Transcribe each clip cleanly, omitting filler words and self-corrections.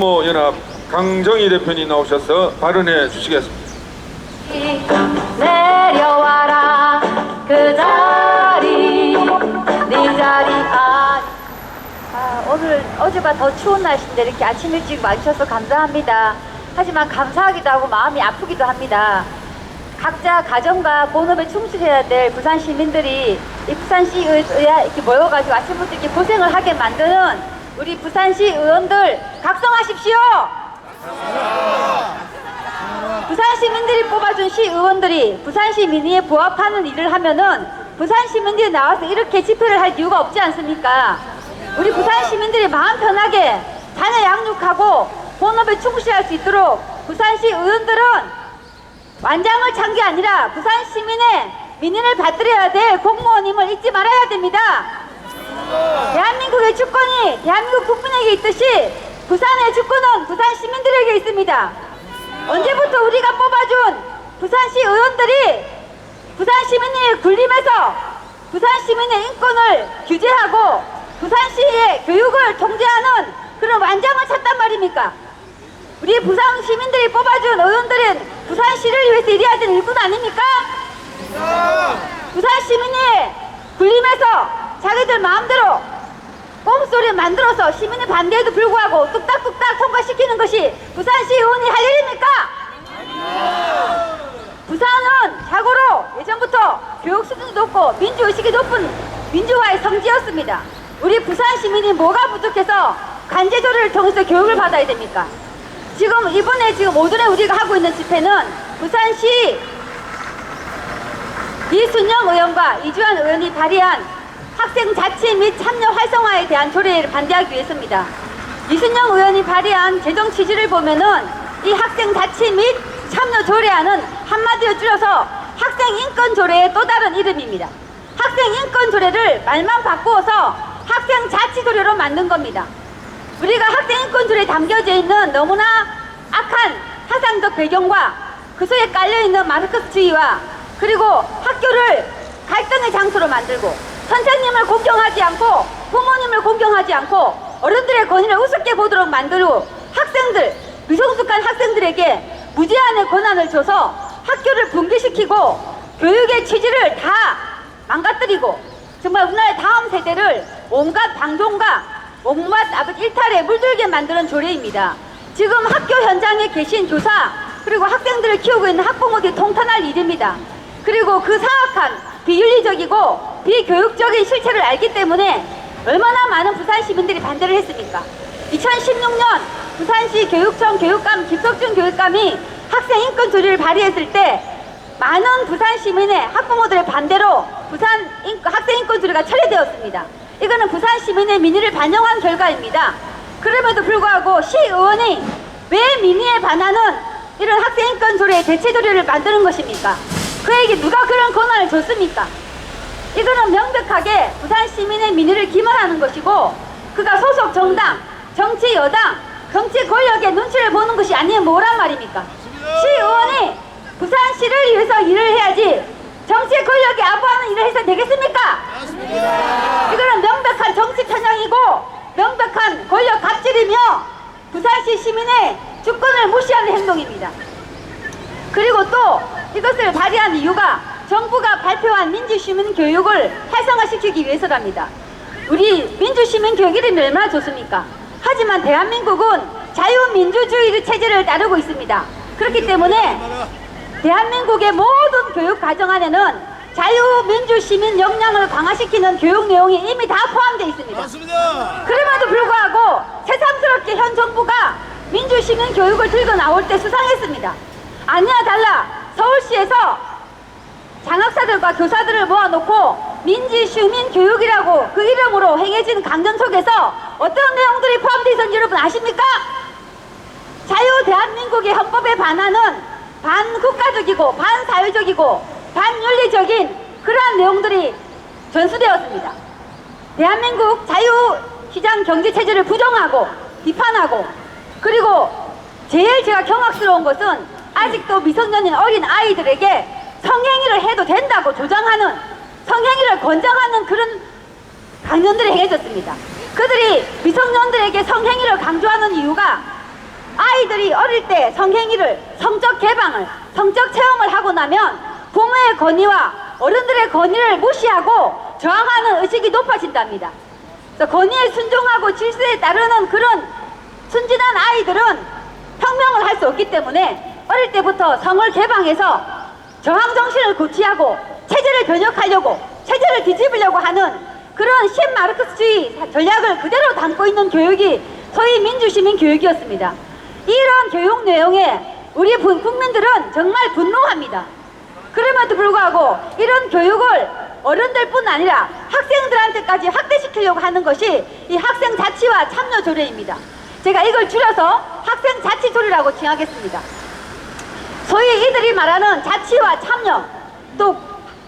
연합 강정희 대표님 나오셔서 발언해 주시겠습니다. 내려와라 그 자리 네 자리 오늘 어제가 더 추운 날씨인데 이렇게 아침 일찍 와주셔서 감사합니다. 하지만 감사하기도 하고 마음이 아프기도 합니다. 각자 가정과 본업에 충실해야 될 부산 시민들이 이 부산시에 이렇게 모여가지고 아침부터 이렇게 고생을 하게 만드는 우리 부산시 의원들 각성하십시오. 부산 시민들이 뽑아준 시의원들이 부산시 민의에 부합하는 일을 하면은 부산 시민들이 나와서 이렇게 집회를 할 이유가 없지 않습니까? 우리 부산 시민들이 마음 편하게 자녀 양육하고 본업에 충실할 수 있도록 부산시 의원들은 완장을 찬 게 아니라 부산 시민의 민의를 받들어야 될 공무원임을 잊지 말아야 됩니다. 대한민국의 주권이 대한민국 국민에게 있듯이 부산의 주권은 부산 시민들에게 있습니다. 언제부터 우리가 뽑아준 부산시 의원들이 부산 시민의 군림에서 부산 시민의 인권을 규제하고 부산시의 교육을 통제하는 그런 완장을 찾단 말입니까? 우리 부산 시민들이 뽑아준 의원들은 부산시를 위해서 일해야 되는 일꾼 아닙니까? 부산 시민이 군림에서 자기들 마음대로 꼼수를 만들어서 시민의 반대에도 불구하고 뚝딱뚝딱 통과시키는 것이 부산시 의원이 할 일입니까? 부산은 자고로 예전부터 교육 수준이 높고 민주의식이 높은 민주화의 성지였습니다. 우리 부산 시민이 뭐가 부족해서 관제조례를 통해서 교육을 받아야 됩니까? 이번에 오전에 우리가 하고 있는 집회는 부산시 이순영 의원과 이주환 의원이 발의한 학생 자치 및 참여 활성화에 대한 조례를 반대하기 위해서입니다. 이순영 의원이 발의한 재정 취지를 보면은 이 학생 자치 및 참여 조례안은 한마디로 줄여서 학생 인권 조례의 또 다른 이름입니다. 학생 인권 조례를 말만 바꾸어서 학생 자치 조례로 만든 겁니다. 우리가 학생 인권 조례에 담겨져 있는 너무나 악한 사상적 배경과 그 속에 깔려있는 마르크스주의와 그리고 학교를 갈등의 장소로 만들고 선생님을 공경하지 않고 부모님을 공경하지 않고 어른들의 권위를 우습게 보도록 만들고 학생들, 미성숙한 학생들에게 무제한의 권한을 줘서 학교를 붕괴시키고 교육의 취지를 다 망가뜨리고 정말 우리나라의 다음 세대를 온갖 방종과 온갖 일탈에 물들게 만드는 조례입니다. 지금 학교 현장에 계신 교사 그리고 학생들을 키우고 있는 학부모들이 통탄할 일입니다. 그리고 그 사악한 비윤리적이고 비교육적인 실체를 알기 때문에 얼마나 많은 부산 시민들이 반대를 했습니까? 2016년 부산시 교육청 교육감 김석준 교육감이 학생 인권 조례를 발의했을 때 많은 부산 시민의 학부모들의 반대로 학생 인권 조례가 철회되었습니다. 이거는 부산 시민의 민의를 반영한 결과입니다. 그럼에도 불구하고 시의원이 왜 민의에 반하는 이런 학생 인권 조례의 대체 조례를 만드는 것입니까? 그에게 누가 그런 권한을 줬습니까? 이거는 명백하게 부산 시민의 민의를 기만하는 것이고 그가 소속 정당, 정치 여당, 정치 권력의 눈치를 보는 것이 아니면 뭐란 말입니까? 시의원이 부산시를 위해서 일을 해야지 정치 권력이 아부하는 일을 해서 되겠습니까? 이거는 명백한 정치 편향이고 명백한 권력 갑질이며 부산시 시민의 주권을 무시하는 행동입니다. 그리고 또 이것을 발의한 이유가 정부가 발표한 민주시민 교육을 활성화시키기 위해서랍니다. 우리 민주시민 교육 이름이 얼마나 좋습니까? 하지만 대한민국은 자유민주주의 체제를 따르고 있습니다. 그렇기 때문에 대한민국의 모든 교육 과정 안에는 자유민주시민 역량을 강화시키는 교육 내용이 이미 다 포함되어 있습니다. 맞습니다. 그럼에도 불구하고 새삼스럽게 현 정부가 민주시민 교육을 들고 나올 때 수상했습니다. 아니야 달라 서울시에서 장학사들과 교사들을 모아놓고 민주시민 교육이라고 그 이름으로 행해진 강연 속에서 어떤 내용들이 포함되어 있는지 여러분 아십니까? 자유 대한민국의 헌법에 반하는 반국가적이고 반사회적이고 반윤리적인 그러한 내용들이 전수되었습니다. 대한민국 자유시장 경제체제를 부정하고 비판하고 그리고 제일 제가 경악스러운 것은 아직도 미성년인 어린 아이들에게 성행위를 해도 된다고 조장하는 성행위를 권장하는 그런 강연들이 행해졌습니다. 그들이 미성년들에게 성행위를 강조하는 이유가 아이들이 어릴 때 성행위를, 성적 개방을, 성적 체험을 하고 나면 부모의 권위와 어른들의 권위를 무시하고 저항하는 의식이 높아진답니다. 그래서 권위에 순종하고 질서에 따르는 그런 순진한 아이들은 혁명을 할 수 없기 때문에 어릴 때부터 성을 개방해서 저항 정신을 고취하고 체제를 변혁하려고, 체제를 뒤집으려고 하는 그런 신마르크스주의 전략을 그대로 담고 있는 교육이 소위 민주시민 교육이었습니다. 이런 교육 내용에 우리 국민들은 정말 분노합니다. 그럼에도 불구하고 이런 교육을 어른들뿐 아니라 학생들한테까지 확대시키려고 하는 것이 이 학생자치와 참여조례입니다. 제가 이걸 줄여서 학생자치조례라고 칭하겠습니다. 소위 이들이 말하는 자치와 참여, 또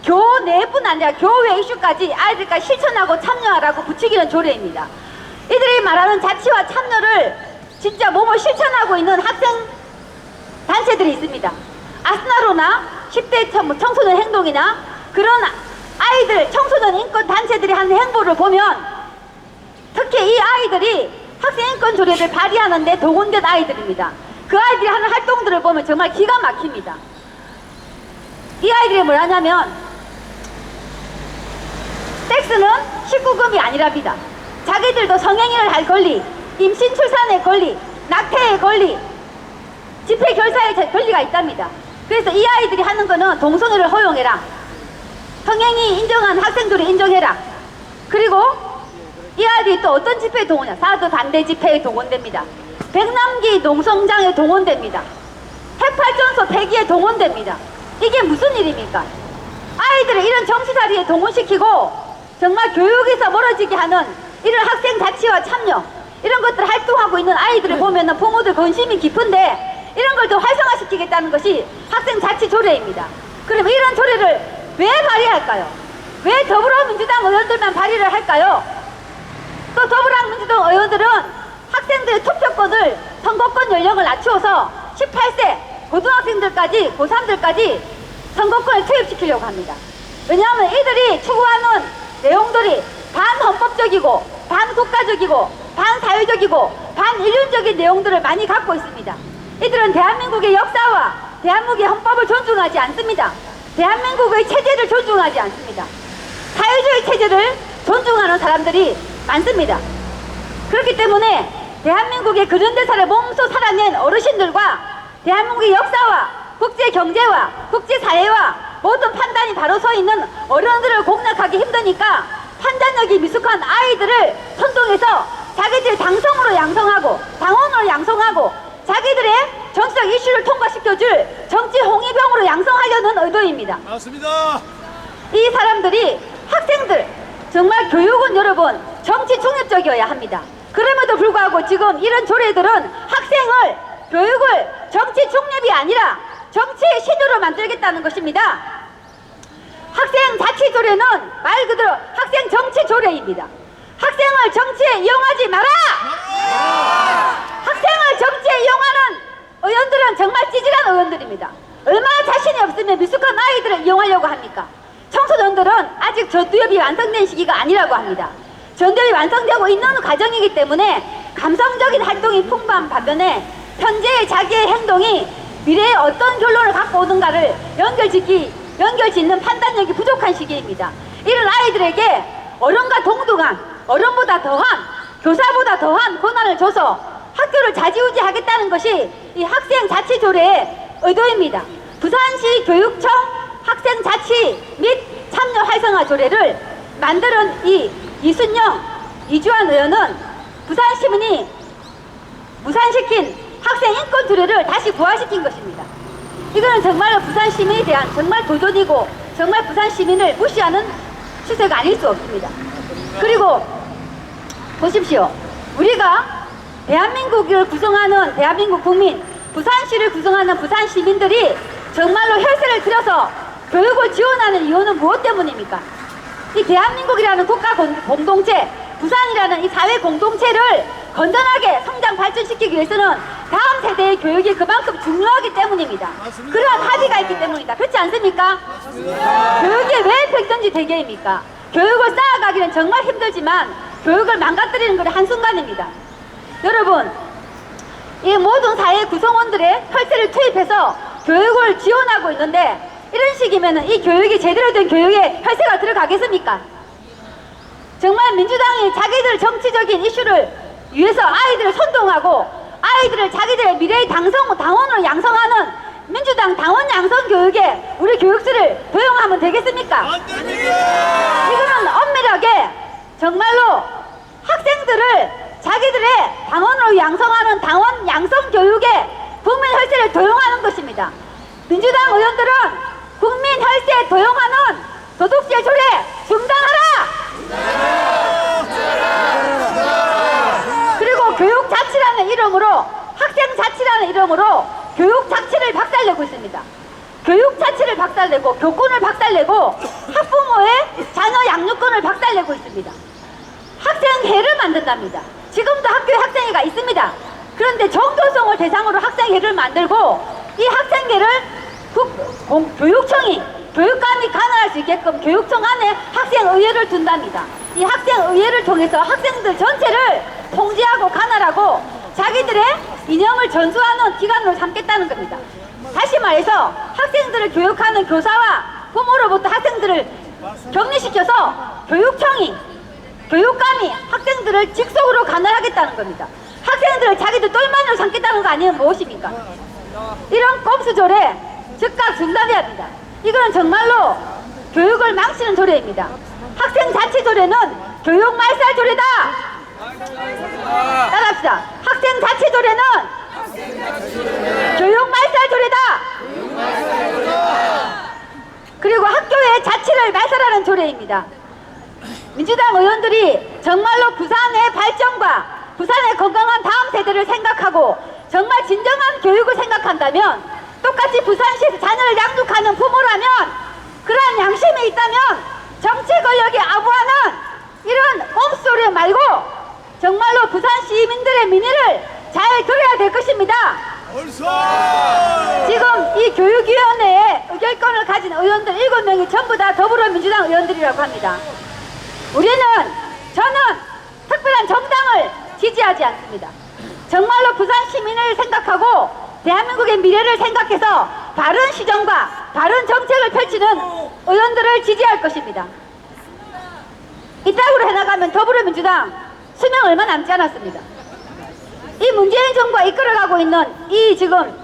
교내뿐 아니라 교외 이슈까지 아이들까지 실천하고 참여하라고 붙이기는 조례입니다. 이들이 말하는 자치와 참여를 진짜 몸을 실천하고 있는 학생 단체들이 있습니다. 아스나로나 10대 청소년 행동이나 그런 아이들, 청소년 인권 단체들이 하는 행보를 보면 특히 이 아이들이 학생인권 조례를 발의하는데 동원된 아이들입니다. 그 아이들이 하는 활동들을 보면 정말 기가 막힙니다. 이 아이들이 뭐라냐면 섹스는 19금이 아니랍니다. 자기들도 성행위를 할 권리, 임신 출산의 권리, 낙태의 권리, 집회 결사의 권리가 있답니다. 그래서 이 아이들이 하는 거는 동성애를 허용해라, 성행위 인정한 학생들이 인정해라. 그리고 이 아이들이 또 어떤 집회에 동원해요? 사드 반대 집회에 동원됩니다. 백남기 농성장에 동원됩니다. 핵발전소 폐기에 동원됩니다. 이게 무슨 일입니까? 아이들을 이런 정치자리에 동원시키고 정말 교육에서 멀어지게 하는 이런 학생 자치와 참여, 이런 것들 활동하고 있는 아이들을 보면 부모들 관심이 깊은데 이런 걸 더 활성화시키겠다는 것이 학생 자치 조례입니다. 그럼 이런 조례를 왜 발의할까요? 왜 더불어민주당 의원들만 발의를 할까요? 또 더불어민주당 의원들은 학생들의 투표권을, 선거권 연령을 낮추어서 18세 고등학생들까지, 고3들까지 선거권을 투입시키려고 합니다. 왜냐하면 이들이 추구하는 내용들이 반헌법적이고 반국가적이고 반사회적이고 반인륜적인 내용들을 많이 갖고 있습니다. 이들은 대한민국의 역사와 대한민국의 헌법을 존중하지 않습니다. 대한민국의 체제를 존중하지 않습니다. 사회주의 체제를 존중하는 사람들이 많습니다. 그렇기 때문에 대한민국의 근현대사를 몸소 살아낸 어르신들과 대한민국의 역사와 국제경제와 국제사회와 모든 판단이 바로 서 있는 어른들을 공략하기 힘드니까 판단력이 미숙한 아이들을 선동해서 자기들의 당성으로 양성하고 당원으로 양성하고 자기들의 정치적 이슈를 통과시켜줄 정치 홍위병으로 양성하려는 의도입니다. 맞습니다. 이 사람들이 학생들, 정말 교육은 여러분 정치 중립적이어야 합니다. 그럼에도 불구하고 지금 이런 조례들은 학생을, 교육을 정치 중립이 아니라 정치의 신유로 만들겠다는 것입니다. 학생 자치 조례는 말 그대로 학생 정치 조례입니다. 학생을 정치에 이용하지 마라! 학생을 정치에 이용하는 의원들은 정말 찌질한 의원들입니다. 얼마나 자신이 없으면 미숙한 아이들을 이용하려고 합니까? 청소년들은 아직 전두엽이 완성된 시기가 아니라고 합니다. 전두엽이 완성되고 있는 과정이기 때문에 감성적인 활동이 풍부한 반면에 현재의 자기의 행동이 미래에 어떤 결론을 갖고 오는가를 연결짓는 판단력이 부족한 시기입니다. 이런 아이들에게 어른과 동등한, 어른보다 더한, 교사보다 더한 권한을 줘서 학교를 좌지우지하겠다는 것이 이 학생자치조례의 의도입니다. 부산시 교육청 학생자치 및 참여 활성화 조례를 만드는 이 이순영, 이주환 의원은 부산 시민이 무산시킨 학생 인권 조례를 다시 부활시킨 것입니다. 이거는 정말로 부산 시민에 대한 정말 도전이고 정말 부산 시민을 무시하는 추세가 아닐 수 없습니다. 그리고 보십시오. 우리가 대한민국을 구성하는 대한민국 국민, 부산시를 구성하는 부산 시민들이 정말로 혈세를 들여서 교육을 지원하는 이유는 무엇 때문입니까? 이 대한민국이라는 국가 공동체, 부산이라는 이 사회 공동체를 건전하게 성장 발전시키기 위해서는 다음 세대의 교육이 그만큼 중요하기 때문입니다. 맞습니다. 그러한 합의가 있기 때문이다. 그렇지 않습니까? 맞습니다. 교육이 왜 백전지 대계입니까? 교육을 쌓아가기는 정말 힘들지만 교육을 망가뜨리는 건 한순간입니다. 여러분, 이 모든 사회 구성원들의 혈세를 투입해서 교육을 지원하고 있는데 이런 식이면 이 교육이 제대로 된 교육에 혈세가 들어가겠습니까? 정말 민주당이 자기들 정치적인 이슈를 위해서 아이들을 선동하고 아이들을 자기들의 미래의 당원으로 양성하는 민주당 당원 양성 교육에 우리 교육수를 도용하면 되겠습니까? 안 됩니다. 이거는 엄밀하게 정말로 학생들을 자기들의 당원으로 양성하는 당원 양성 교육에 국민 혈세를 도용하는 것입니다. 민주당 의원들은 국민 혈세 도용하는 도둑질 조례 중단하라! 그리고 교육자치라는 이름으로 학생자치라는 이름으로 교육자치를 박살내고 있습니다. 교육자치를 박살내고 교권을 박살내고 학부모의 자녀 양육권을 박살내고 있습니다. 학생회를 만든답니다. 지금도 학교에 학생회가 있습니다. 그런데 전교성을 대상으로 학생회를 만들고 이 학생회를 교육청이 교육감이 관할할 수 있게끔 교육청 안에 학생의회를 둔답니다. 이 학생의회를 통해서 학생들 전체를 통제하고 관할하고 자기들의 이념을 전수하는 기관으로 삼겠다는 겁니다. 다시 말해서 학생들을 교육하는 교사와 부모로부터 학생들을 격리시켜서 교육청이 교육감이 학생들을 직속으로 관할하겠다는 겁니다. 학생들을 자기들 똘마니로 삼겠다는 거 아니면 무엇입니까? 이런 꼼수 조례 즉각 중단해야 합니다. 이거는 정말로 교육을 망치는 조례입니다. 학생 자치 조례는 교육 말살 조례다. 따라합시다. 학생 자치 조례는 교육 말살 조례다. 그리고 학교의 자치를 말살하는 조례입니다. 민주당 의원들이 정말로 부산의 발전과 부산의 건강한 다음 세대를 생각하고 정말 진정한 교육을 생각한다면 똑같이 부산시에서 자녀를 양육하는 부모라면 그러한 양심이 있다면 정치 권력에 아부하는 이런 꼼수소리 말고 정말로 부산 시민들의 민의를 잘 들어야 될 것입니다. 지금 이 교육위원회에 의결권을 가진 의원들 7명이 전부 다 더불어민주당 의원들이라고 합니다. 저는 특별한 정당을 지지하지 않습니다. 정말로 부산 시민을 생각하고 대한민국의 미래를 생각해서 바른 시정과 바른 정책을 펼치는 의원들을 지지할 것입니다. 이따구로 해나가면 더불어민주당 수명 얼마 남지 않았습니다. 이 문재인 정부가 이끌어가고 있는 이 지금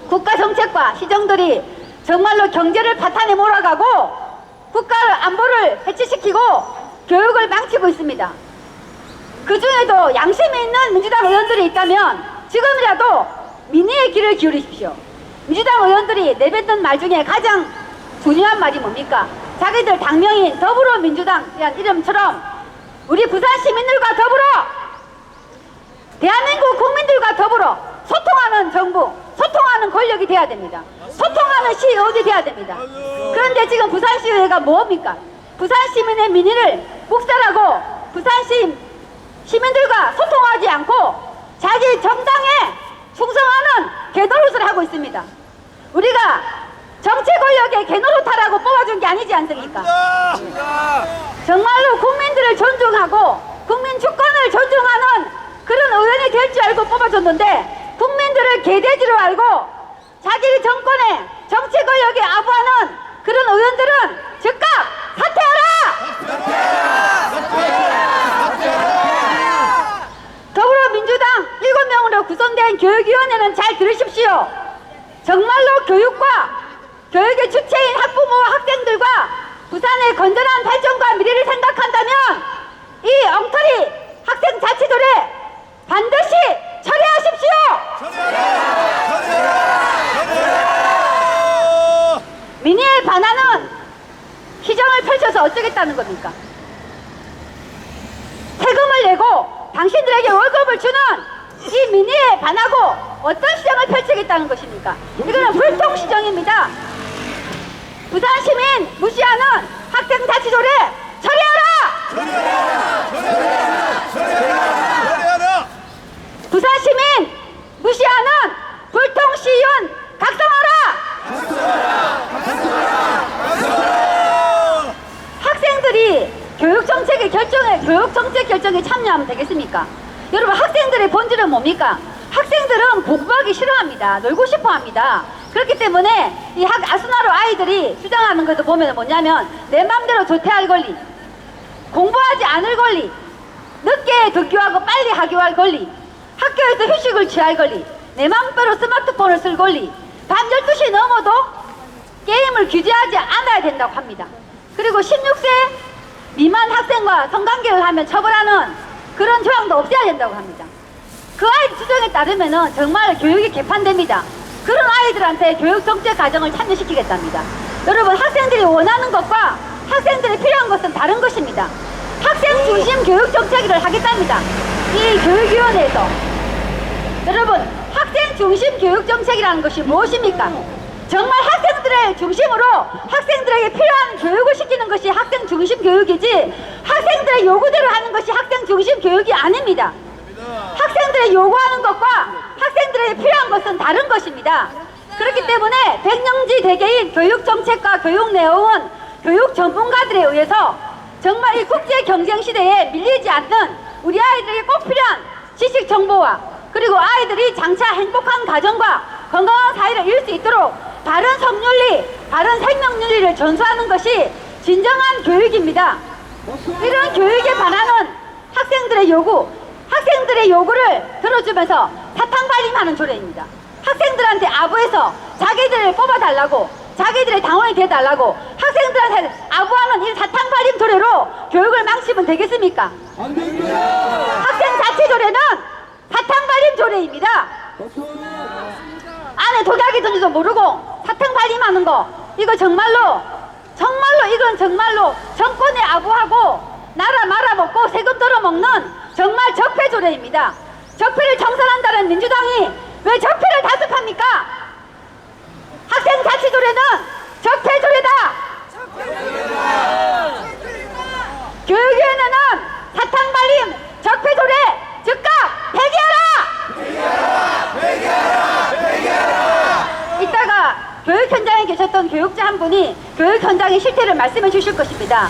국가 정책과 시정들이 정말로 경제를 파탄에 몰아가고 국가 안보를 해치시키고 교육을 망치고 있습니다. 그 중에도 양심이 있는 민주당 의원들이 있다면 지금이라도 민의의 귀를 기울이십시오. 민주당 의원들이 내뱉는 말 중에 가장 중요한 말이 뭡니까? 자기들 당명인 더불어민주당이란 이름처럼 우리 부산 시민들과 더불어 대한민국 국민들과 더불어 소통하는 정부, 소통하는 권력이 돼야 됩니다. 소통하는 시의원이 돼야 됩니다. 그런데 지금 부산시의회가 뭡니까? 부산 시민의 민의를 묵살하고 부산 시민들과 소통하지 않고 자기 정당에 충성하는 개노릇을 하고 있습니다. 우리가 정치 권력의 개노릇하라고 뽑아준 게 아니지 않습니까? 정말로 국민들을 존중하고 국민 주권을 존중하는 그런 의원이 될 줄 알고 뽑아줬는데 국민들을 개돼지로 알고 자기 정권에 정치 권력에 아부하는 그런 의원들은 즉각 사퇴하라! 더불어민주당 7명으로 구성된 교육위원회는 잘 들으십시오. 정말로 교육의 주체인 학부모와 학생들과 부산의 건전한 발전과 미래를 생각한다면 이 엉터리 학생 자치조례 반드시 처리하십시오. 민의에 반하는 시정을 펼쳐서 어쩌겠다는 겁니까? 세금을 내고 당신들에게 월급을 주는 이 민의에 반하고 어떤 시정을 펼치겠다는 것입니까? 이거는 불통시정입니다. 부산 시민 무시하는 학생 자치조례 처리하라! 부산 시민 무시하는 불통시의원 각성하라! 학생들이 교육정책 결정에 참여하면 되겠습니까? 여러분 학생들의 본질은 뭡니까? 학생들 학생들은 공부하기 싫어합니다. 놀고 싶어 합니다. 그렇기 때문에 이 아수나로 아이들이 주장하는 것도 보면 뭐냐면 내 맘대로 조퇴할 권리, 공부하지 않을 권리, 늦게 등교하고 빨리 하교할 권리, 학교에서 휴식을 취할 권리, 내 맘대로 스마트폰을 쓸 권리, 밤 12시 넘어도 게임을 규제하지 않아야 된다고 합니다. 그리고 16세 미만 학생과 성관계를 하면 처벌하는 그런 조항도 없애야 된다고 합니다. 그 아이 주장에 따르면은 정말 교육이 개판됩니다. 그런 아이들한테 교육정책 과정을 참여시키겠답니다. 여러분, 학생들이 원하는 것과 학생들이 필요한 것은 다른 것입니다. 학생 중심 교육정책을 하겠답니다. 이 교육위원회에서. 여러분, 학생 중심 교육정책이라는 것이 무엇입니까? 정말 학생들을 중심으로 학생들에게 필요한 교육을 시키는 것이 학생 중심 교육이지, 학생들의 요구대로 하는 것이 학생 중심 교육이 아닙니다. 학생들의 요구하는 것과 학생들에게 필요한 것은 다른 것입니다. 그렇기 때문에 백년지 대계인 교육정책과 교육 내용은 교육 전문가들에 의해서 정말 이 국제 경쟁 시대에 밀리지 않는 우리 아이들에게 꼭 필요한 지식 정보와, 그리고 아이들이 장차 행복한 가정과 건강한 사회를 이룰 수 있도록 바른 성윤리, 바른 생명윤리를 전수하는 것이 진정한 교육입니다. 이런 교육에 반하는 학생들의 요구, 학생들의 요구를 들어주면서 사탕발림하는 조례입니다. 학생들한테 아부해서 자기들을 뽑아달라고, 자기들의 당원이 돼달라고 학생들한테 아부하는 이 사탕발림 조례로 교육을 망치면 되겠습니까? 안 됩니다. 학생 자치 조례는 사탕발림 조례입니다. 안에 독약이 든지도 모르고 사탕발림하는 거, 이거 정말로 이건 정말로 정권에 아부하고 나라 말아먹고 세금 덜어먹는 정말 적폐조례입니다. 적폐를 청산한다는 민주당이 왜 적폐를 다습합니까? 학생 자치조례는 적폐조례다. 교육위원회는 사탕발림 적폐조례 즉각 폐기하라! 이따가 교육 현장에 계셨던 교육자 한 분이 교육 현장의 실태를 말씀해 주실 것입니다.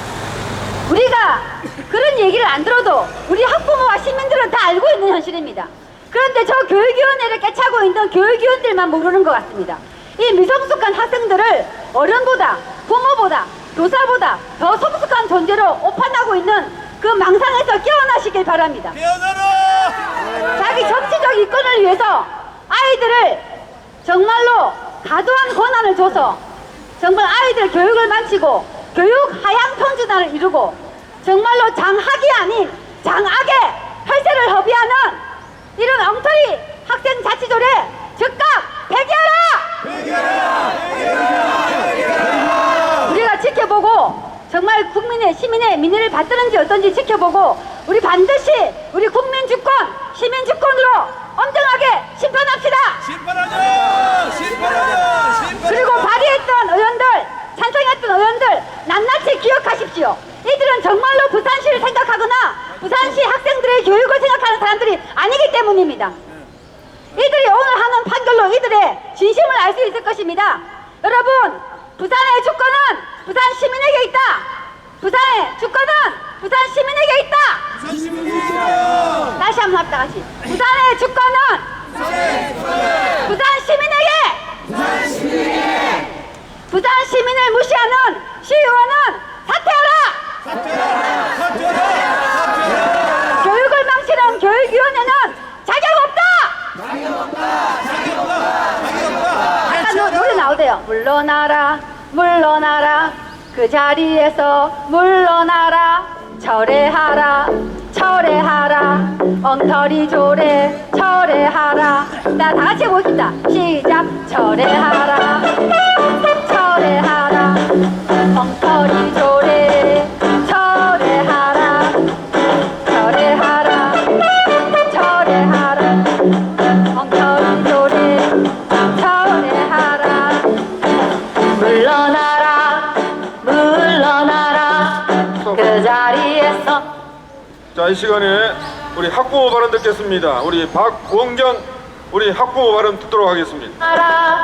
우리가 그런 얘기를 안 들어도 우리 학부모와 시민들은 다 알고 있는 현실입니다. 그런데 저 교육위원회를 깨차고 있는 교육위원들만 모르는 것 같습니다. 이 미성숙한 학생들을 어른보다, 부모보다, 교사보다 더 성숙한 존재로 오판하고 있는 그 망상에서 깨어나시길 바랍니다. 깨어나라! 자기 정치적 이권을 위해서 아이들을 정말로 과도한 권한을 줘서 정말 아이들 교육을 망치고 교육 하향 편준화를 이루고 정말로 장학이 아닌 장악의 혈세를 허비하는 이런 엉터리 학생 자치조례 즉각 폐기하라! 우리가 지켜보고 정말 국민의, 시민의 민의를 받드는지 어떤지 지켜보고 우리 반드시 우리 국민 주권, 시민 주권으로 엄정하게 심판합시다. 심판하자! 그리고 발의했던 의원들, 찬성했던 의원들 낱낱이 기억하십시오. 이들은 정말로 부산시를 생각하거나 부산시 학생들의 교육을 생각하는 사람들이 아니기 때문입니다. 이들이 오늘 하는 판결로 이들의 진심을 알 수 있을 것입니다. 여러분, 부산의 주권은 부산 시민에게 있다. 부산의 주권은 부산 시민에게 있다. 다시 한번 합시다. 같이. 부산의 주권은 부산 시민에게. 부산 시민을 무시하는 시의원은 사퇴하라. 교육을 망치는 교육위원회는 자격 없다. 아까 노래 나오대요. 물러나라, 물러나라, 그 자리에서 물러나라. 철회하라, 철회하라, 엉터리 조례 철회하라. 자, 다 같이 해보겠습니다. 시작. 철회하라, 철회하라, 엉터리 조례 철회하라, 철회하라, 철회하라, 엉터리 조례 철회하라. 물러나라, 물러나라, 그 자리에서. 자, 이 시간에 우리 학부모 발언 듣겠습니다. 우리 박원경 우리 학부모 발언 듣도록 하겠습니다. 하라,